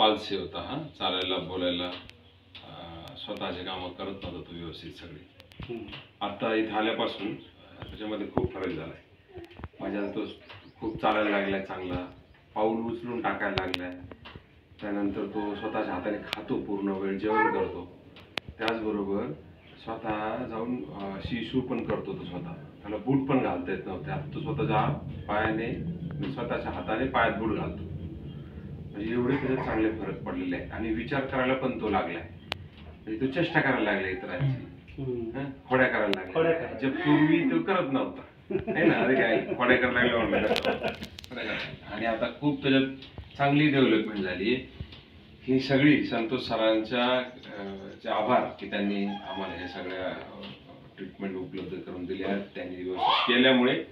Palsy होता हा, चालायला बोलायला स्वतःचे कामं करत नव्हता तो व्यवस्थित सगळी. आता इथं आल्यापासून त्याच्यामध्ये खूप फरक झालाय. माझ्या तो खूप चालायला लागलाय, चांगला पाऊल उचलून टाकायला लागलाय. त्यानंतर तो स्वतःच्या हाताने खातो, पूर्ण वेळ जेवण करतो. त्याचबरोबर स्वतः जाऊन शिशू पण करतो तो स्वतः. त्याला बूट पण घालता येत नव्हते, आता तो स्वतःच्या पायाने स्वतःच्या हाताने पायात बूट घालतो. म्हणजे एवढे त्याचे चांगले फरक पडलेले आहेत. आणि विचार करायला पण तो लागलाय, म्हणजे तो चेष्टा करायला लागला इतरांची, खोड्या करायला लागला, जे पूर्वी तो करत नव्हता है ना. अरे काय खोड्या करायला लागला. आणि आता खूप त्याच्यात चांगली डेव्हलपमेंट झाली. ही सगळी संतोष सरांच्या आभार की त्यांनी आम्हाला हे सगळ्या ट्रीटमेंट उपलब्ध करून दिल्या. त्यांनी व्यवस्थित केल्यामुळे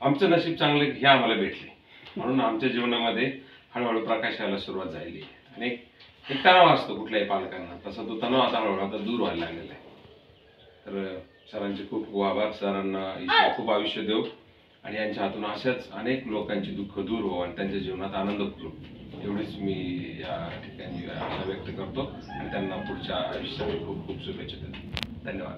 आमचं नशीब चांगलं हे आम्हाला भेटले. म्हणून आमच्या जीवनामध्ये हळूहळू प्रकाश यायला सुरुवात झाली. आणि एक तणाव असतो कुठल्याही पालकांना, तसा तो तणाव आता हळूहळू आता दूर व्हायला लागलेला आहे. तर सरांचे खूप खूप आभार. सरांना ईश्वर खूप आयुष्य देव आणि यांच्या हातून अशाच अनेक लोकांची दुःख दूर हो आणि त्यांच्या जीवनात आनंद फुलो, एवढीच मी या ठिकाणी आशा व्यक्त करतो. आणि त्यांना पुढच्या आयुष्यासाठी खूप खूप शुभेच्छा देतो. धन्यवाद.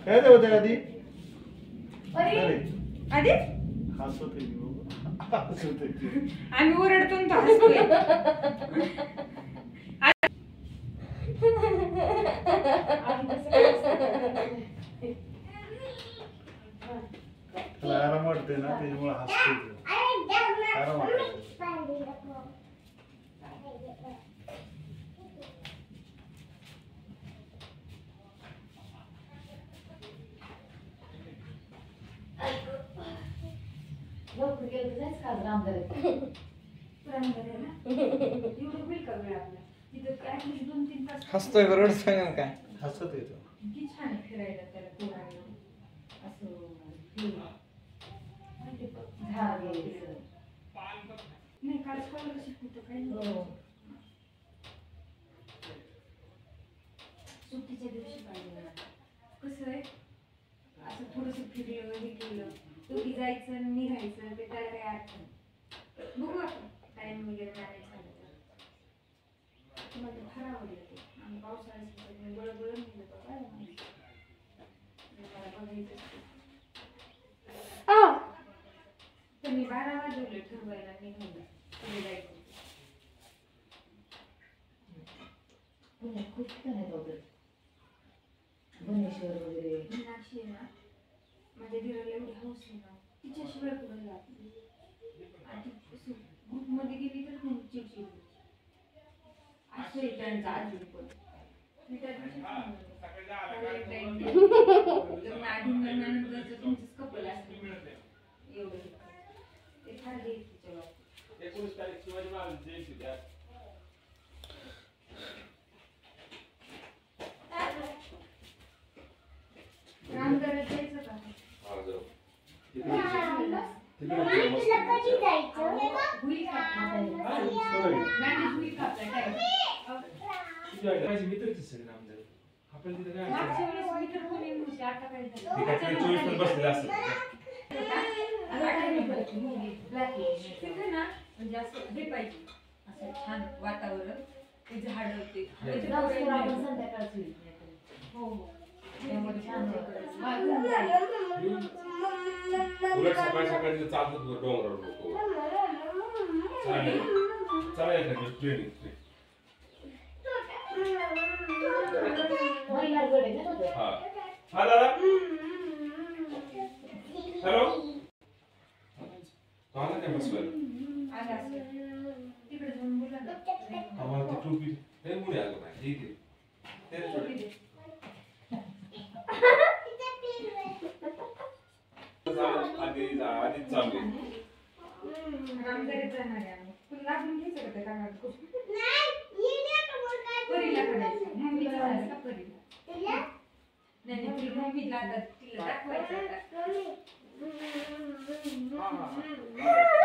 काय होतं आधी आधी आम्ही ओरडतो ना हसतोय. आराम वाटते ना, त्याच्यामुळे हसतोय. आराम वाटत. हसतोय बरोबर सांगा काय हसत येतो. किती छान फिरायला त्याला पोरांना असं नाही काल स्कॉलरशिप होतं काही नाही. सुट्टीच्या दिवशी पाहिजे कसं आहे, असं थोडंसं फिरलं हे केलं तुम्ही जायचं आणि निघायचं, ते त्याला काही अर्थ नाही. बघू आपण टाइम वगैरे मॅनेज झालं तर. तुम्हाला फार आवडलं ते आम्ही पावसाळ्यात बळबळ निघलं तर काय माहिती मला बघायचं. तर मी 12 वाजवले ठरवायला निघालं पुढे जायचं. पुण्यात खूप ठिकाण आहेत वगैरे, भुवनेश्वर वगैरे. मीनाक्षी आहे ना माझ्या दिराला एवढी हौस आहे ना, तिच्याशिवाय कुठं जात नाही. आणि ग्रुपमध्ये गेली तर मग चिडचिड होते. असं आहे त्यांचं अजून पण. मी त्या दिवशी सांगितलं, Valentine Day, लग्न आधी लग्नानंतरचं तुमचंच कपल असतं एवढं ते फार देत तिच्या बाबतीत. 19 तारीख शिवाजी महाराज जयंती द्या. रामगडात जायचं का? हा, जाऊ. होईल का? मॅनेज होईल का आपला टाइम? माझे मित्रच सगळे आमदार. आपल्याला तिथे काय मागच्या वेळेस मी तर कोणी नव्हते, आता काय झालं? ते काय 24 पण बसलेले असतात. तिथे ना म्हणजे असं हे पाहिजे, असं छान वातावरण, ते झाड होते हो त्यामुळे छान उलट सकाळी सकाळी ते चालतात डोंगरावर लोक. चालेल ट्रेनिंग हा हा दादा हॅलो आला काय बसवायला? आला असेल. तिकडे जाऊन बोला ना. आम्हाला ती टोपी हे मुळे आलं नाही ठीक आहे. ते टोपी दे. आधीच चालू आहे. रामगडात जाणार आहे आम्ही. तुला लागून घ्यायचं का त्या कानात? परीला काढायचं. मम्मीला झालं का परीला? नाही नाही, ती मम्मीला आता तिला दाखवायचं आता.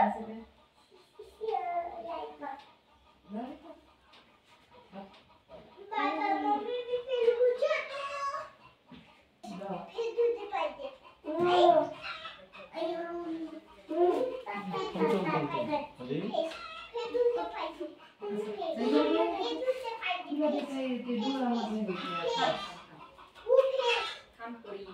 असं काय? थांब परी.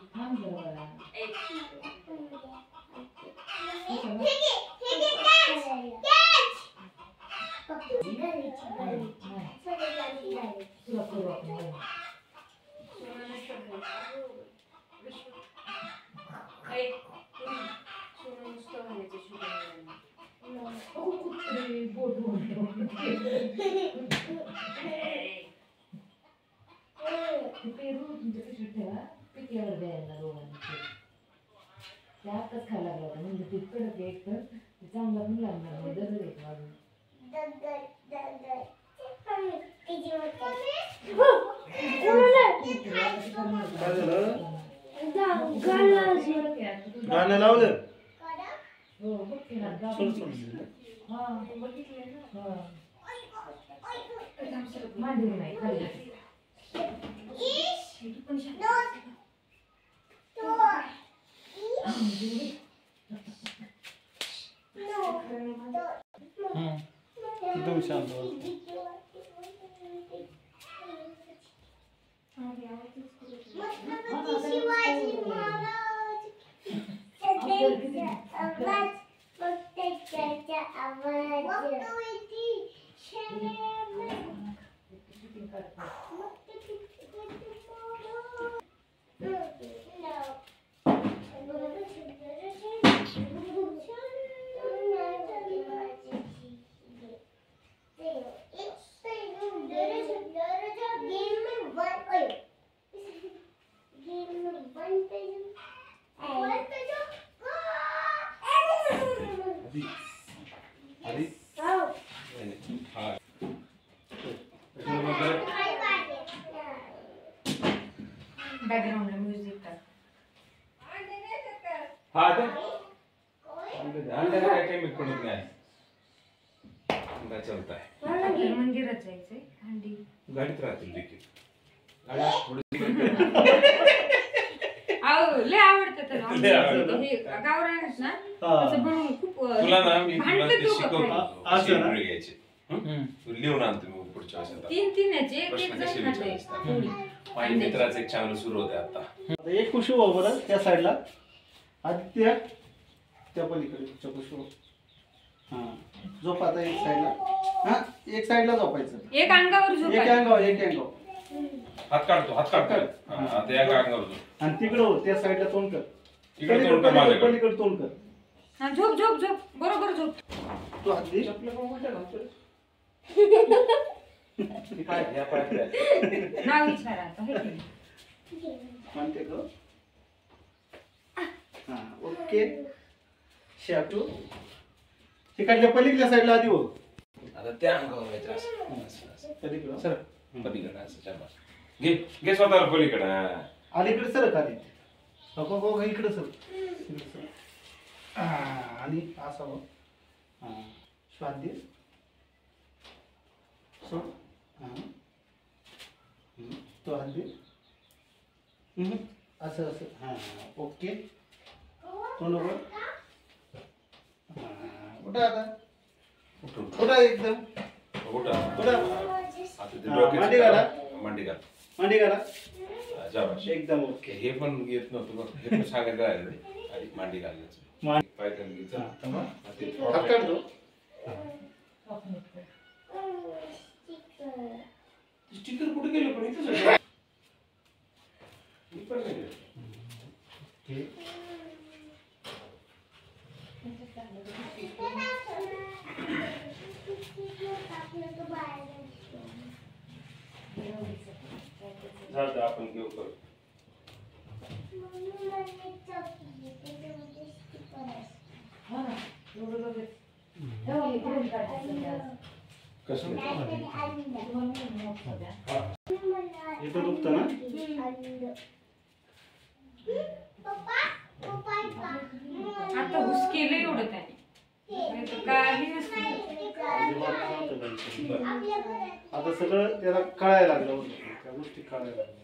गाणं लावलं एकदम शांत बॅकग्राऊंडला म्युझिक टाक. हा दे. अंड्याला काय केमिकल पडत नाही. अंडा चलता है. आपल्याला मंदिरात जायचंय. हंडी गाडीत राहतील देखील. लय आवडतं त्याला. लय आवडतं. हे गावरान आहेत ना, त्याचं बनवून खूप तुला ना मी तुला भांडतं ते दोघं शिकवतो. खायला. असे पुढे घ्यायचे. तू लिहून आणतो मी पुढच्या वर्षात. तीन याचे एक प्रश्न एक कसे जण खाते. विचारायचे? माझ्या मित्राचं एक चॅनल सुरू होते आता. एक कुशू भाऊ बरं त्या साईडला आदित्य त्या पलीकडे कुशू हा झोप आता एक साईडला हा एक साईडला झोपायचं एक अंगावर एक झोपायचं. अंगावर एक अंगावर हात काढतो हात काढतो. हा, आता या अंगावर जाऊ. आणि तिकडं हो, त्या साईडला तोंड कर इकडे तोंड कर माझ्याकडे. पलीकडे तोंड कर हा झोप झोप झोप बरोबर झोप. तू हात दे. नाव विचारा आता हे की नाही? म्हणते ग. हा ओके. शाटू तिकडल्या पलीकडल्या साईडला आधी हो. आता त्या अंगावर व्हायचं असं. पलीकडं सर पलीकडे असं चांगलं. घे घे स्वतःला पलीकडे. अलीकडे सर खाली. हो हो इकडे सर. इकडे सर. आणि असा बघ. हा श्वास दे. सोड. हा तो हात दे. असं असं. हा ओके. तोंड वर. उठा आता. उठा एकदम. उठा. उठा. आता ते मांडी घाला. मांडी घाल. मांडी घाला. जाबाश. एकदम ओके. हे पण येत नव्हतं बघ. हे पण सांगायचं राहिलं रे. आधी मांडी घालण्याचं. पाय घालायचं. हात काढतो. स्टिकर कुठे गेलं पण इथं मी पण नाही गेलो. जाऊ आपण घेऊ करू. कसं इथं दुखतं ना. आता हुस केलं एवढं त्याने काही नसतं. आता सगळं त्याला कळायला लागलं. त्या गोष्टी कळायला लागल्या.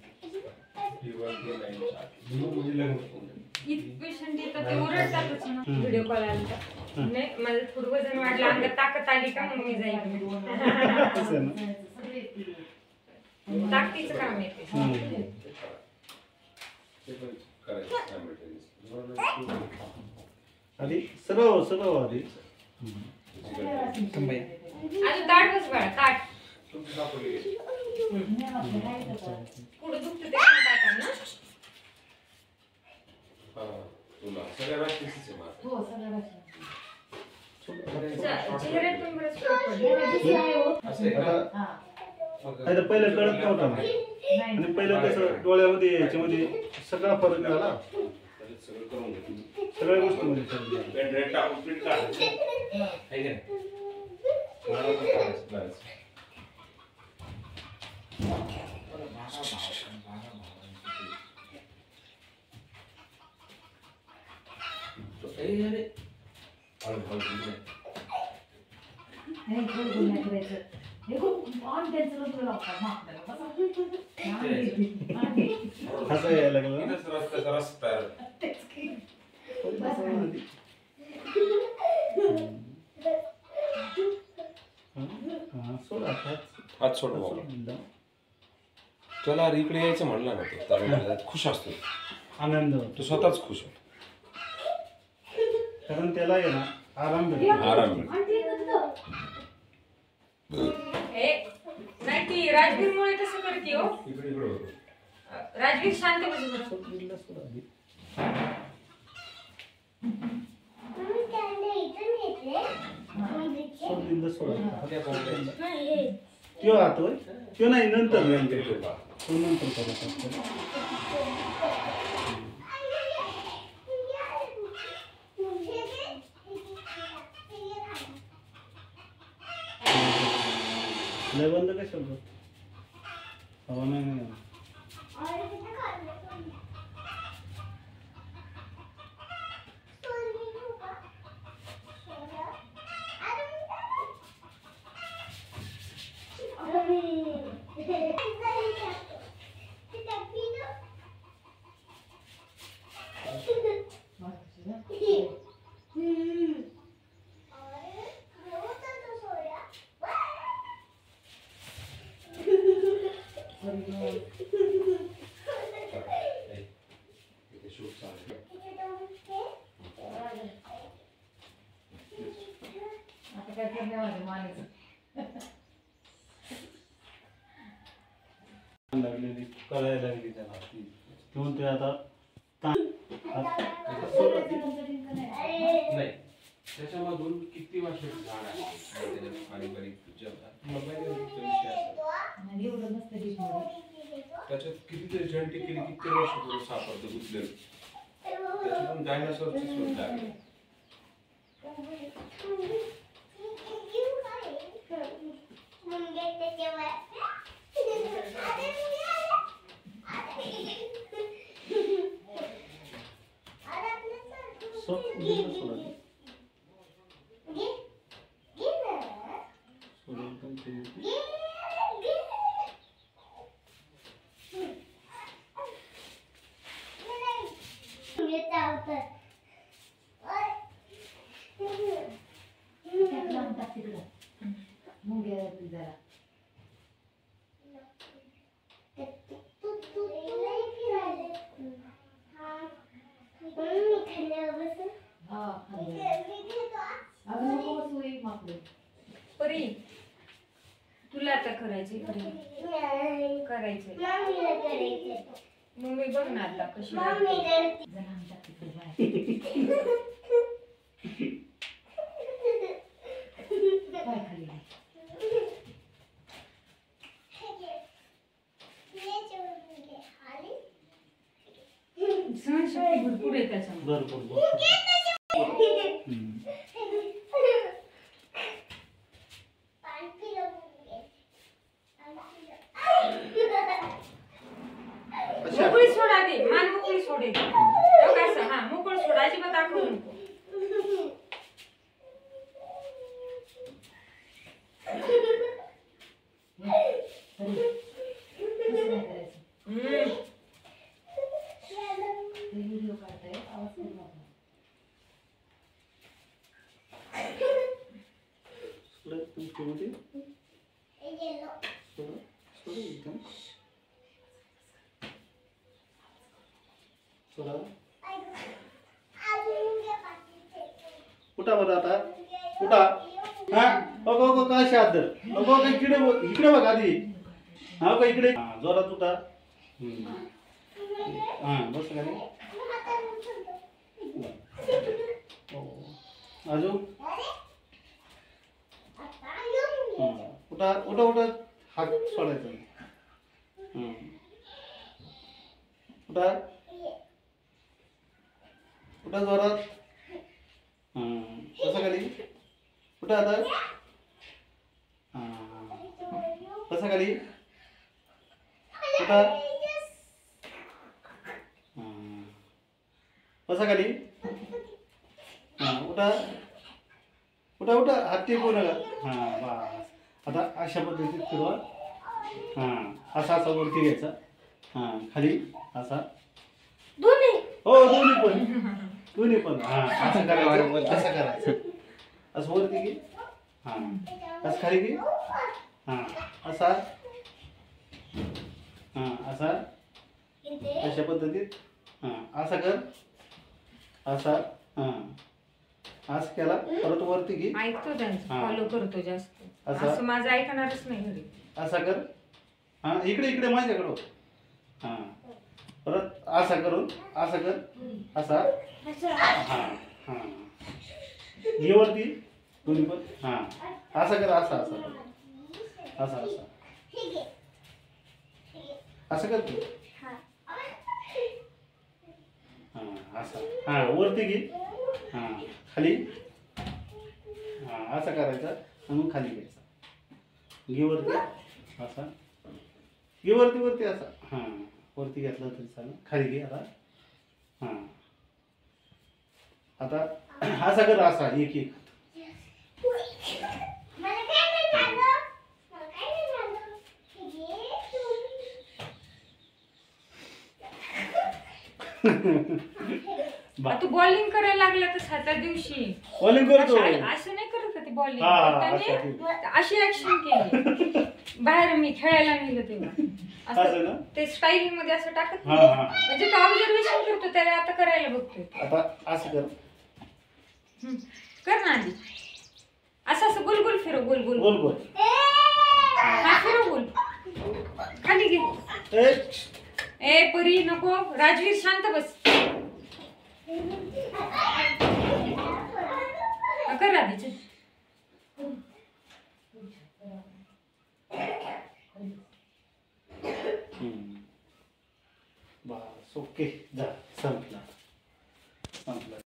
पेशंट येतात ते ओरडतातच ना व्हिडिओ कॉल आला तर. नाही मला थोडं वजन वाढलं अंगात ताकद आली का मग मी जाईल. ताकदीचं काम येते. आधी सरळ सरळ आधी. आणि ताट बस बाळा ताट. पुढे दुखतं ते पण टाका ना. सगळ्या बाबतीत हो सगळं चेहऱ्यात पण बरंच फरक पडला. आता पहिलं कळत नव्हतं ना. आणि पहिलं कसं डोळ्यामध्ये याच्यामध्ये सगळा फरक झाला. सगळ्या गोष्टीमध्ये फरक झाला. असं यायला लागलं ना. हात सोड बाबा. त्याला इकडे यायचं म्हणलं ना तो तर खुश असतो. आनंद तो स्वतःच खुश होतो. कारण त्याला आहे ना आराम भेटतो. आराम मिळतो. नाही ती राजवीरमुळे तसं करते हो. इकडे इकडे होतो. राजवीर शांत बस बरं. त्यो आतोय त्यो नाही नंतर तो नंतर करत असतो. लय बंद कशाला हवा नाही नाही. लागलेली कळायला लागली त्याला. म्हणून ते आता नाही त्याच्यामधून किती वर्षाचं झाड आहे आणि त्याच्यात बारीक बारीक तुझ्या विषय असतात. एवढं मस्त दिसणार. त्याच्यात कितीतरी जंटी केली किती वर्ष सापडतं गुंतलेलं. त्याच्यातून डायनासॉरची शोध लागली. परी तुला आता करायचे करायचे मम्मी बघ ना आता कशी सहनशक्ती भरपूर आहे त्याच्यामध्ये. मोकळी सोडा दे मान मोकळी सोडे कसं हा मोकळी सोडा अजिबात दाखवू नको. उठा बरं आता उठा. हा बघ काय शादर बघ इकडे बघ आधी. हा का इकडे जोरात उठा. हा बस खाली. अजून उठा उठा उठा हात सोडायचा. उठा उठा जोरात. कसं खाली उठा आता. कसं खाली उठा. कसं खाली उठा उठा उठा हात टेकवू नका. बस आता अशा पद्धतीत फिरवा. असा असा वरती घ्यायचा. खाली असा. हो दोन्ही पण असं करायचं. असं करायचं असं वरती घे. असं खाली घे. असा असा अशा पद्धतीत असा कर. असा असं केला परत वरती घे. ऐकतो त्यांचं फॉलो करतो जास्त. असं असं माझं ऐकणारच नाही घरी. असा कर. इकडे माझ्याकडं. परत असा करून असा कर. असा घे वरती दोन्ही पण. असा कर. असा असा असा असं कर तू. असा वरती घे. खाली असा करायचा आणि मग खाली घ्यायचा. घे वरती असा. घे वरती असा. वरती घेतला तरी चालेल. खाली घे आता. आता असा कर. असा एक एक तू बॉलिंग करायला लागला तर 7 दिवशी बॉलिंग करतो. असं नाही करत का ते बॉलिंग. अशी ऍक्शन केली बाहेर मी खेळायला नेलं तेव्हा. असं ते स्टाईल मध्ये असं टाकत म्हणजे तो ऑब्झर्वेशन करतो त्याला आता करायला बघतोय. आता असं कर. कर ना आधी असं असं गोल गोल फिरव. गोल गोल गोल गोल फिरव गोल. खाली घे. ए परी नको. राजवीर शांत बस. कर आधी चल. बस ओके, जा संपला संपला.